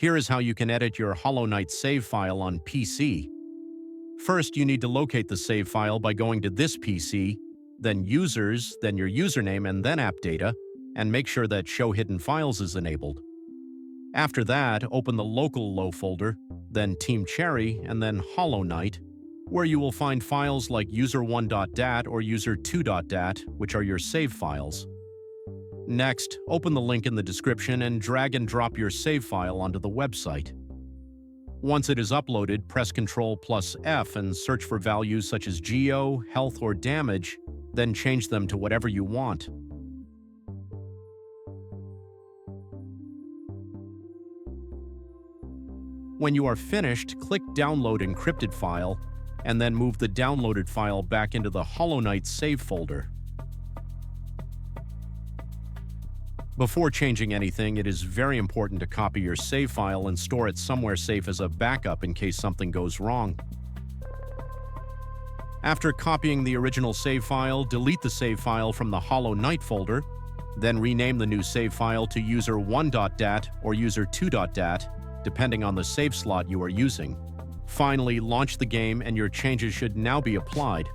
Here is how you can edit your Hollow Knight save file on PC. First, you need to locate the save file by going to this PC, then Users, then your username, and then App Data, and make sure that Show Hidden Files is enabled. After that, open the local low folder, then Team Cherry, and then Hollow Knight, where you will find files like user1.dat or user2.dat, which are your save files. Next, open the link in the description and drag and drop your save file onto the website. Once it is uploaded, press Ctrl+F and search for values such as Geo, Health, or Damage, then change them to whatever you want. When you are finished, click Download Encrypted File, and then move the downloaded file back into the Hollow Knight save folder. Before changing anything, it is very important to copy your save file and store it somewhere safe as a backup in case something goes wrong. After copying the original save file, delete the save file from the Hollow Knight folder, then rename the new save file to user1.dat or user2.dat, depending on the save slot you are using. Finally, launch the game and your changes should now be applied.